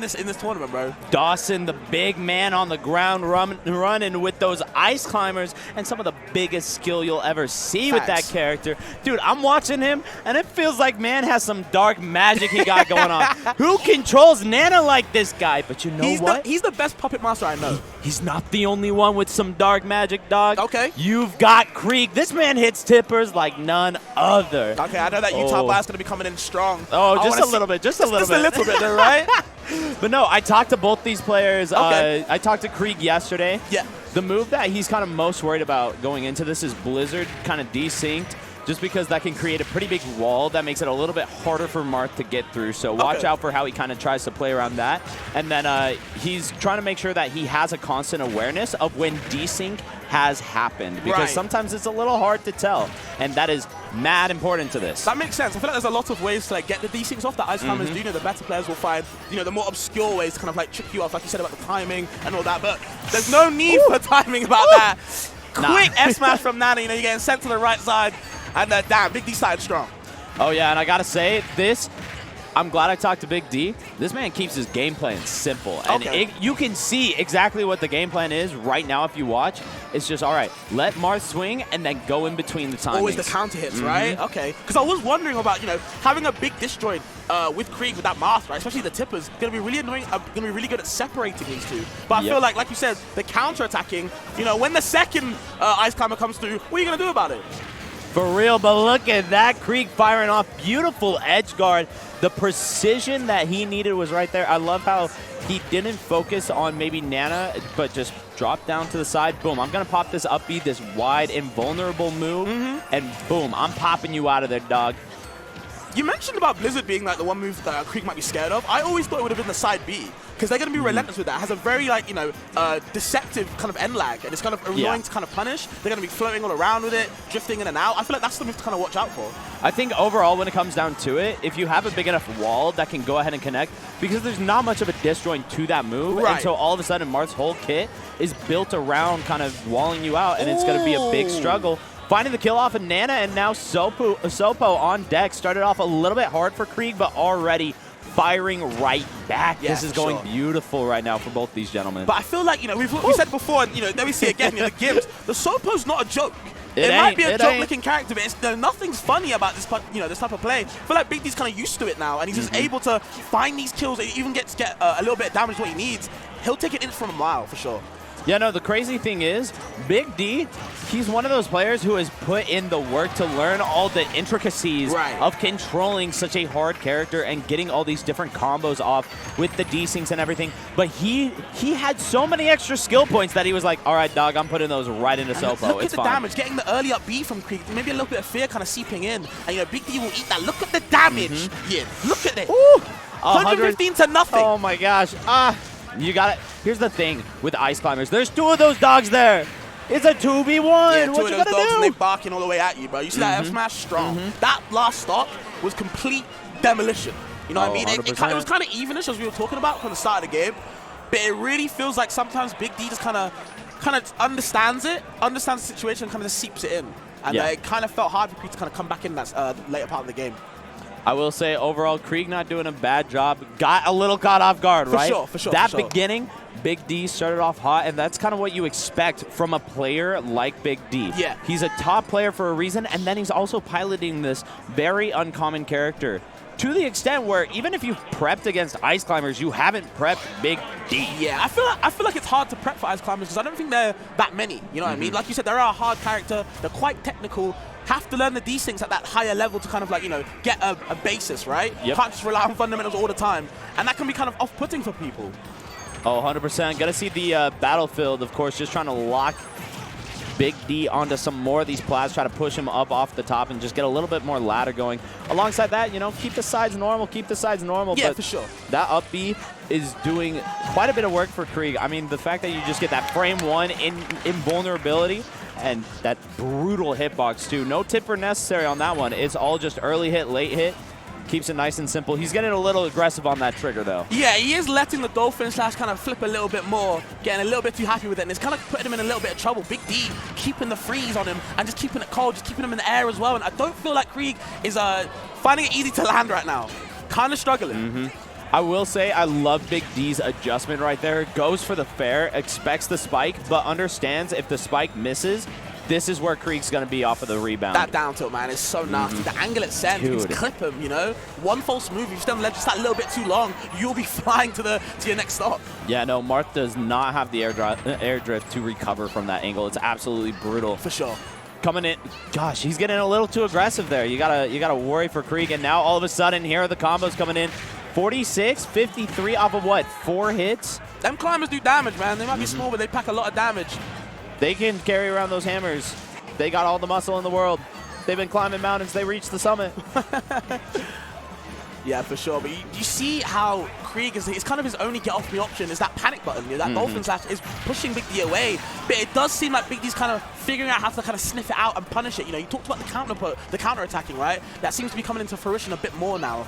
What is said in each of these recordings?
in this tournament, bro. Dawson, the big man on the ground, running with those ice climbers and some of the biggest skill you'll ever see with that character. Dude, I'm watching him, and it feels like man has some dark magic he got going on. Who controls Nana like this guy? But you know what? He's the best puppet master I know. He's not the only one with some dark magic, dog. Okay. You've got Kreeg. This man hits tippers like none other. Okay, I know that Utah Blast is going to be coming in strong. Oh, just a little bit. Just a little bit though, right? But no, I talked to both these players. Okay. I talked to Kreeg yesterday. Yeah. The move that he's kind of most worried about going into this is Blizzard kind of desynced, just because that can create a pretty big wall that makes it a little bit harder for Marth to get through. So watch out for how he kind of tries to play around that. And then he's trying to make sure that he has a constant awareness of when desync has happened, because sometimes it's a little hard to tell, and that is mad important to this. That makes sense. I feel like there's a lot of ways to like get the desyncs off that ice climbers do. You know, the better players will find, you know, the more obscure ways to kind of like trick you off, like you said about the timing and all that. But there's no need for timing about that. Quick F smash from Nana. You know, you're getting sent to the right side, and damn, Big D started strong. Oh yeah, and I gotta say this. I'm glad I talked to Big D. This man keeps his game plan simple. And you can see exactly what the game plan is right now if you watch. It's just, all right, let Marth swing and then go in between the timings. Always the counter hits, right? Okay. Because I was wondering about, you know, having a big disjoint with Kreeg with that Marth, right? Especially the tippers, going to be really annoying, going to be really good at separating these two. But I feel like you said, the counter attacking, you know, when the second ice climber comes through, what are you going to do about it? For real, but look at that. Kreeg firing off beautiful edge guard. The precision that he needed was right there. I love how he didn't focus on maybe Nana, but just dropped down to the side. Boom, I'm going to pop this up B, this wide, invulnerable move, and boom, I'm popping you out of there, dog. You mentioned about Blizzard being like the one move that Kreeg might be scared of. I always thought it would have been the side B, because they're going to be relentless with that. It has a very, like, you know, deceptive kind of end lag, and it's kind of annoying to kind of punish. They're going to be floating all around with it, drifting in and out. I feel like that's the move to kind of watch out for. I think overall, when it comes down to it, if you have a big enough wall that can go ahead and connect, because there's not much of a disjoint to that move, and so all of a sudden Marth's whole kit is built around kind of walling you out, and it's going to be a big struggle. Finding the kill off of Nana, and now Sopo on deck. Started off a little bit hard for Kreeg, but already firing right back. This is going beautiful right now for both these gentlemen. But I feel like, you know, we said before, and, you know, then we see again, you know, the Gibbs, the Sopo's not a joke. It might be a joke-looking character, but nothing's funny about this, you know, this type of play. I feel like Big D's kind of used to it now, and he's just able to find these kills, and even get a little bit of damage what he needs. He'll take it in from a mile, for sure. Yeah, no, the crazy thing is, Big D, he's one of those players who has put in the work to learn all the intricacies of controlling such a hard character and getting all these different combos off with the desyncs and everything. But he had so many extra skill points that he was like, all right, dog, I'm putting those right into Sopo. Look at the damage, getting the early up B from Kreeg, maybe a little bit of fear kind of seeping in. And, you know, Big D will eat that. Look at the damage. Yeah, look at it. 115 to nothing. Oh, my gosh. You got it. Here's the thing with ice climbers. There's two of those dogs there. It's a 2v1. Yeah, what you gonna do? And they barking all the way at you, bro. You see that F smash strong. That last stop was complete demolition. You know what I mean? It was kind of evenish, as we were talking about from the start of the game. But it really feels like sometimes Big D just kind of understands the situation, and kind of just seeps it in. And it kind of felt hard for Kreeg to kind of come back in that later part of the game. I will say, overall, Kreeg not doing a bad job. Got a little caught off guard, right? For sure. That beginning, Big D started off hot, and that's kind of what you expect from a player like Big D. Yeah. He's a top player for a reason, and then he's also piloting this very uncommon character. To the extent where even if you've prepped against ice climbers, you haven't prepped Big D. Yeah, I feel like it's hard to prep for ice climbers because I don't think they're that many. You know what I mean? Like you said, they're a hard character. They're quite technical. Have to learn the desyncs at that higher level to kind of like, you know, get a basis, right? Can't just rely on fundamentals all the time. And that can be kind of off-putting for people. Oh, 100%. Got to see the battlefield, of course, just trying to lock Big D onto some more of these plats, try to push him up off the top and just get a little bit more ladder going. Alongside that, you know, keep the sides normal, Yeah, but for sure. That up B is doing quite a bit of work for Kreeg. I mean, the fact that you just get that frame one invulnerability and that brutal hitbox too. No tipper necessary on that one. It's all just early hit, late hit. Keeps it nice and simple. He's getting a little aggressive on that trigger, though. Yeah, he is letting the Dolphin Slash kind of flip a little bit more, getting a little bit too happy with it, and it's kind of putting him in a little bit of trouble. Big D keeping the freeze on him and just keeping it cold, just keeping him in the air as well. And I don't feel like Kreeg is finding it easy to land right now. Kind of struggling. I will say I love Big D's adjustment right there. Goes for the fair, expects the spike, but understands if the spike misses, this is where Kreeg's going to be off of the rebound. That down tilt, man, is so nasty. The angle it sends, you can clip him, you know? One false move, if you stay on the ledge just that little bit too long, you'll be flying to your next stop. Yeah, no, Marth does not have the air drift to recover from that angle. It's absolutely brutal. For sure. Coming in, gosh, he's getting a little too aggressive there. You gotta worry for Kreeg, and now all of a sudden, here are the combos coming in. 46, 53 off of what, 4 hits? Them climbers do damage, man. They might be small, but they pack a lot of damage. They can carry around those hammers. They got all the muscle in the world. They've been climbing mountains. They reached the summit. Yeah, for sure. But you see how Kreeg is kind of his only get-off-me option is that panic button. You know, that dolphin slash is pushing Big D away. But it does seem like Big D's kind of figuring out how to kind of sniff it out and punish it. You know, you talked about the counter-attacking, right? That seems to be coming into fruition a bit more now.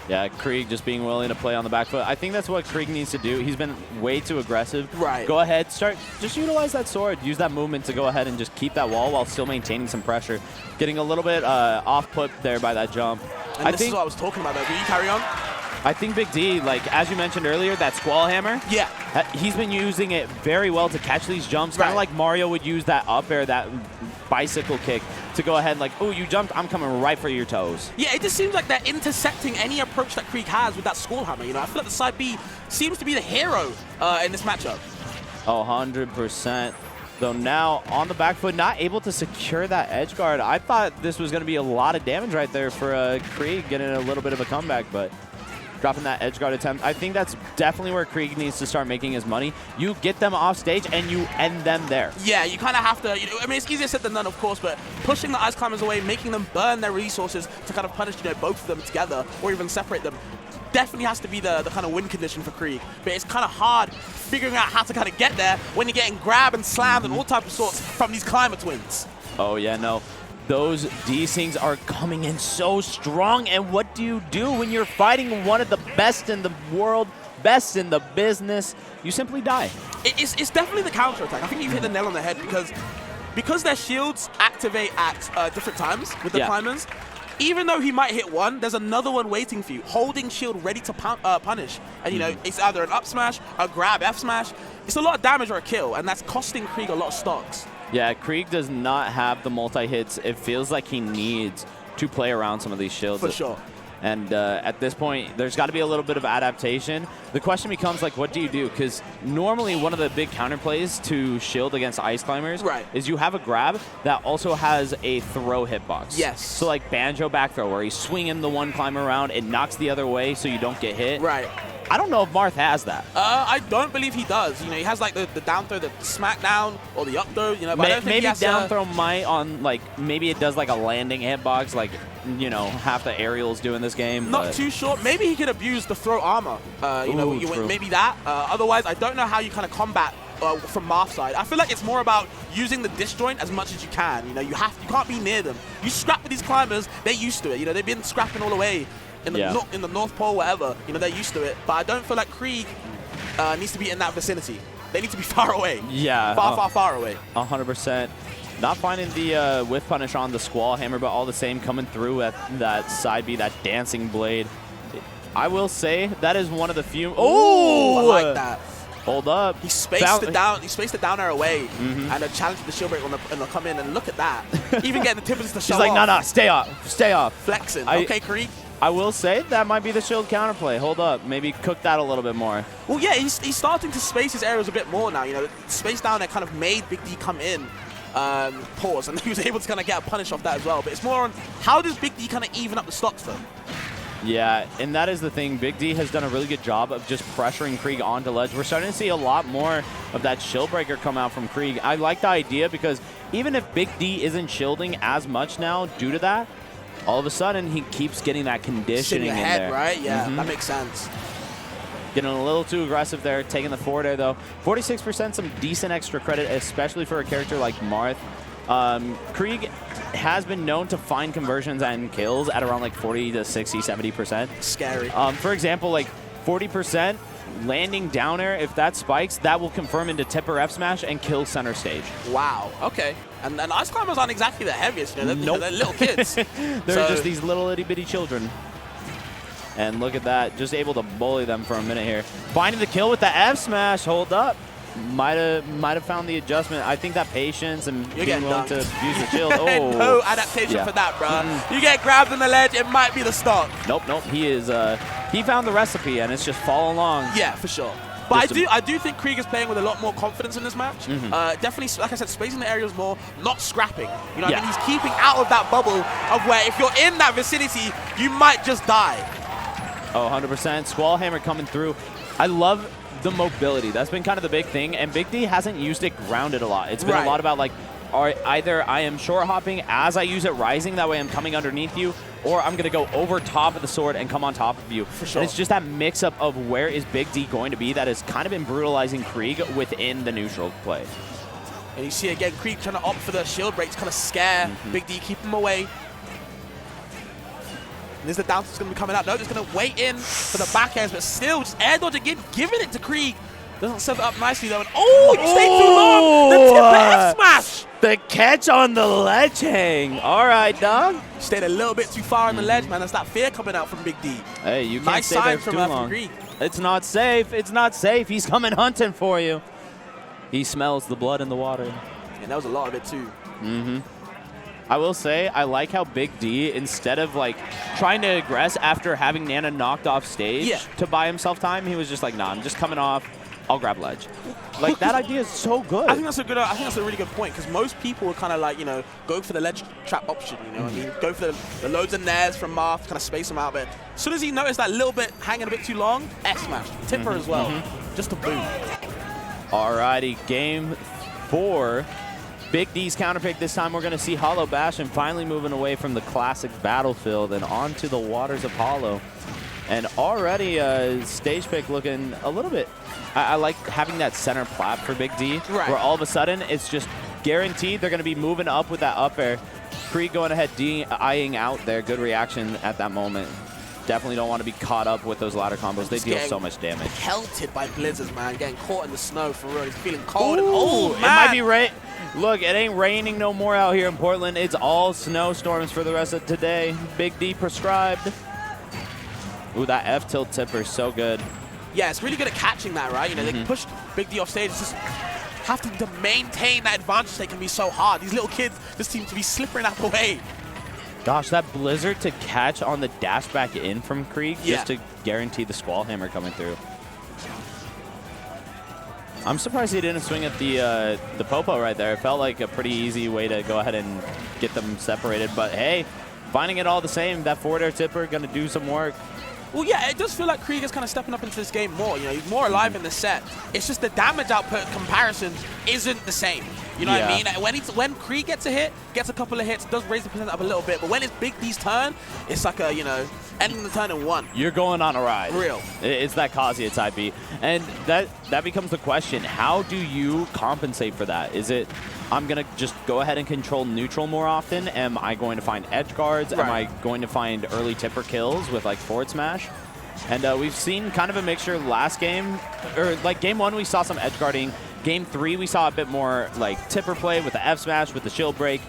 Yeah, Kreeg just being willing to play on the back foot. I think that's what Kreeg needs to do. He's been way too aggressive. Right. Go ahead, just utilize that sword. Use that movement to go ahead and just keep that wall while still maintaining some pressure. Getting a little bit off put there by that jump. And this is what I was talking about, though. Do you carry on? I think Big D, like as you mentioned earlier, that squall hammer. Yeah. He's been using it very well to catch these jumps. Kind of like Mario would use that up air, that bicycle kick to go ahead like, oh, you jumped, I'm coming right for your toes. Yeah, it just seems like they're intercepting any approach that Kreeg has with that squall hammer. You know, I feel like the side B seems to be the hero in this matchup. Oh, 100%. Though now on the back foot, not able to secure that edge guard. I thought this was going to be a lot of damage right there for Kreeg getting a little bit of a comeback, but dropping that edge guard attempt. I think that's definitely where Kreeg needs to start making his money. You get them off stage and you end them there. Yeah, you kind of have to, you know, I mean, it's easier said than done, of course, but pushing the ice climbers away, making them burn their resources to kind of punish, you know, both of them together or even separate them, definitely has to be the kind of win condition for Kreeg. But it's kind of hard figuring out how to kind of get there when you're getting grabbed and slammed and all types of sorts from these climber twins. Oh, yeah, no. Those D-Sings are coming in so strong, and what do you do when you're fighting one of the best in the world, best in the business? You simply die. It's definitely the counter-attack. I think you've hit the nail on the head because their shields activate at different times with the climbers. Even though he might hit one, there's another one waiting for you, holding shield ready to punish. And, you know, it's either an up smash, a grab F smash. It's a lot of damage or a kill, and that's costing Kreeg a lot of stocks. Yeah, Kreeg does not have the multi-hits. It feels like he needs to play around some of these shields. For sure. And at this point, there's got to be a little bit of adaptation. The question becomes, like, what do you do? Because normally one of the big counterplays to shield against ice climbers is you have a grab that also has a throw hitbox. Yes. So, like, banjo back throw, where he's swinging the one climber around, it knocks the other way so you don't get hit. Right. I don't know if Marth has that. I don't believe he does. You know, he has like the down throw, the smackdown, or the up throw. You know, but I don't think maybe he has down throw might on like maybe it does like a landing hitbox, like half the aerials do in this game. Not too sure. Maybe he could abuse the throw armor. Maybe that. Otherwise, I don't know how you kind of combat from Marth's side. I feel like it's more about using the disjoint as much as you can. You know, you can't be near them. You scrap with these climbers, they're used to it. You know, they've been scrapping all the way. In the North Pole, whatever, you know, they're used to it. But I don't feel like Kreeg needs to be in that vicinity. They need to be far away. Yeah. Far away. 100%. Not finding the whiff punish on the squall hammer, but all the same coming through at that side B, that dancing blade. I will say that is one of the few. Oh, I like that. Hold up. He spaced it down. He spaced it down air away, and challenged the shield break and they'll come in and look at that. Even getting the tippers to show off. He's like, no, stay off. Flexing. Okay, Kreeg. I will say that might be the shield counterplay. Hold up. Maybe cook that a little bit more. Well, yeah, he's starting to space his areas a bit more now. You know, space down there kind of made Big D come in, pause, and he was able to kind of get a punish off that as well. But it's more on how does Big D kind of even up the stocks though? Yeah, and that is the thing. Big D has done a really good job of just pressuring Kreeg onto ledge. We're starting to see a lot more of that shield breaker come out from Kreeg. I like the idea because even if Big D isn't shielding as much now due to that, all of a sudden, he keeps getting that conditioning in there. Right? Yeah, that makes sense. Getting a little too aggressive there, taking the forward air, though. 46%, some decent extra credit, especially for a character like Marth. Kreeg has been known to find conversions and kills at around like 40 to 60, 70%. Scary. For example, like 40% landing down air, if that spikes, that will confirm into tipper F smash and kill center stage. Wow, okay. And ice climbers aren't exactly the heaviest, you know, they're little kids. They're just these little itty bitty children. And look at that, just able to bully them for a minute here. Finding the kill with the F smash, hold up. Might have found the adjustment. I think that patience and being willing to use the shield. Oh, no adaptation for that, bro. You get grabbed on the ledge, it might be the start. Nope. He found the recipe, and it's just follow along. Yeah, for sure. But I do think Kreeg is playing with a lot more confidence in this match. Definitely, like I said, spacing the areas more, not scrapping. You know what I mean? He's keeping out of that bubble of where if you're in that vicinity, you might just die. Oh, 100%. Squall Hammer coming through. I love the mobility. That's been kind of the big thing, and Big D hasn't used it grounded a lot. It's been a lot about like, either I am short hopping as I use it rising, that way I'm coming underneath you, or I'm going to go over top of the sword and come on top of you. For sure. And it's just that mix-up of where is Big D going to be that has kind of been brutalizing Kreeg within the neutral play. And you see again, Kreeg trying to opt for the shield break to kind of scare Big D, keep him away. And there's the down that's going to be coming out. No, just going to wait in for the back ends, but still just air dodge again, giving it to Kreeg. Doesn't set it up nicely though. And oh, you stayed too long. The tip F smash. The catch on the ledge hang. All right, dog. Stayed a little bit too far on the ledge, man. That's that fear coming out from Big D. Hey, you can't nice stay there sign too long. Kreeg. It's not safe. It's not safe. He's coming hunting for you. He smells the blood in the water. And that was a lot of it too. I will say, I like how Big D, instead of like trying to aggress after having Nana knocked off stage to buy himself time, he was just like, nah, I'm just coming off. I'll grab ledge. Like, that idea is so good. I think that's a really good point, because most people would kind of like, you know, go for the ledge trap option, you know what I mean? Go for the loads of nairs from Marth, kind of space them out, but as soon as he noticed that little bit hanging a bit too long, F smash. Tipper as well. Just a boom. Alrighty, game 4. Big D's counterpick. This time we're going to see Hollow Bastion finally moving away from the classic battlefield and onto the waters of Hollow. And already stage pick looking a little bit. I like having that center plat for Big D, where all of a sudden it's just guaranteed they're going to be moving up with that up air. Kreeg going ahead, eyeing out there. Good reaction at that moment. Definitely don't want to be caught up with those ladder combos. They deal so much damage. Pelted by blizzards, man. Getting caught in the snow for real. He's feeling cold. It might be rain. Look, it ain't raining no more out here in Portland. It's all snowstorms for the rest of today. Big D prescribed. Ooh, that F tilt tipper is so good. Yeah, it's really good at catching that, right? You know, they can push Big D off stage. It's just having to maintain that advantage. They can be so hard. These little kids just seem to be slipping out the way. Gosh, that blizzard to catch on the dash back in from Kreeg just to guarantee the Squall Hammer coming through. I'm surprised he didn't swing at the Popo right there. It felt like a pretty easy way to go ahead and get them separated. But hey, finding it all the same, that forward air tipper going to do some work. Well, yeah, it does feel like Kreeg is kind of stepping up into this game more. You know, he's more alive in the set. It's just the damage output comparison isn't the same. You know what I mean? When Kreeg gets a hit, gets a couple of hits, does raise the percent up a little bit. But when it's Big D's turn, it's like a, you know, ending the turn in one. You're going on a ride. Real. It's that Kazuya type beat. And that becomes the question. How do you compensate for that? Is it, I'm going to just go ahead and control neutral more often? Am I going to find edge guards? Am I going to find early tipper kills with like forward smash? And we've seen kind of a mixture last game, or like game 1 we saw some edge guarding. Game 3 we saw a bit more like tipper play with the F smash, with the shield break.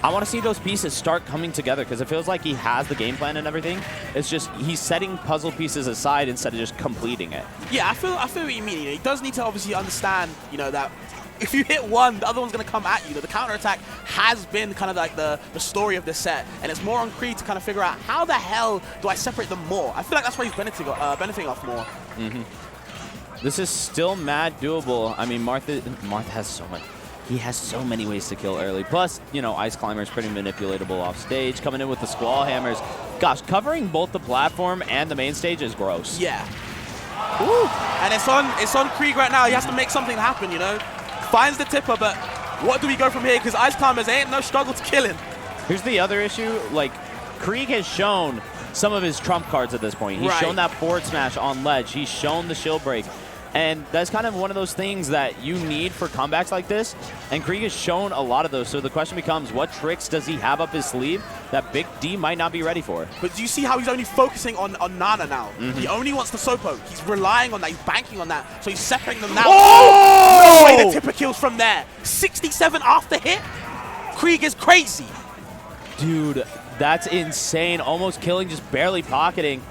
I want to see those pieces start coming together, because it feels like he has the game plan and everything. It's just he's setting puzzle pieces aside instead of just completing it. Yeah, I feel what you mean. You know, he does need to obviously understand, you know, that if you hit one, the other one's going to come at you. The counterattack has been kind of like the story of this set, and it's more on Kreeg to kind of figure out how the hell do I separate them more. I feel like that's why he's benefiting off more. This is still mad doable. I mean, Marth has so much. He has so many ways to kill early. Plus, you know, Ice Climber is pretty manipulatable off stage. Coming in with the Squall Hammers. Gosh, covering both the platform and the main stage is gross. Yeah. Ooh. And it's on Kreeg right now. He has to make something happen, you know. Finds the tipper, but what do we go from here? Because Ice Climbers ain't no struggle to kill him. Here's the other issue. Like, Kreeg has shown some of his trump cards at this point. He's shown that forward smash on ledge. He's shown the shield break. And that's kind of one of those things that you need for comebacks like this. And Kreeg has shown a lot of those. So the question becomes, what tricks does he have up his sleeve that Big D might not be ready for? But do you see how he's only focusing on Nana now? He only wants the Sopo. He's relying on that. He's banking on that. So he's separating them now. Oh! No way the tipper kills from there. 67 after hit? Kreeg is crazy. Dude, that's insane. Almost killing, just barely pocketing.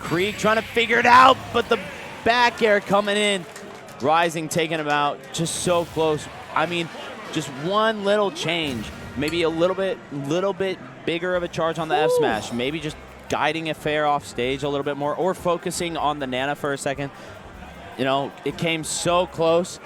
Kreeg trying to figure it out, but the back air coming in. Rising taking him out. Just so close. I mean, just one little change. Maybe a little bit bigger of a charge on the F smash. Maybe just guiding it fair off stage a little bit more, or focusing on the Nana for a second. You know, it came so close,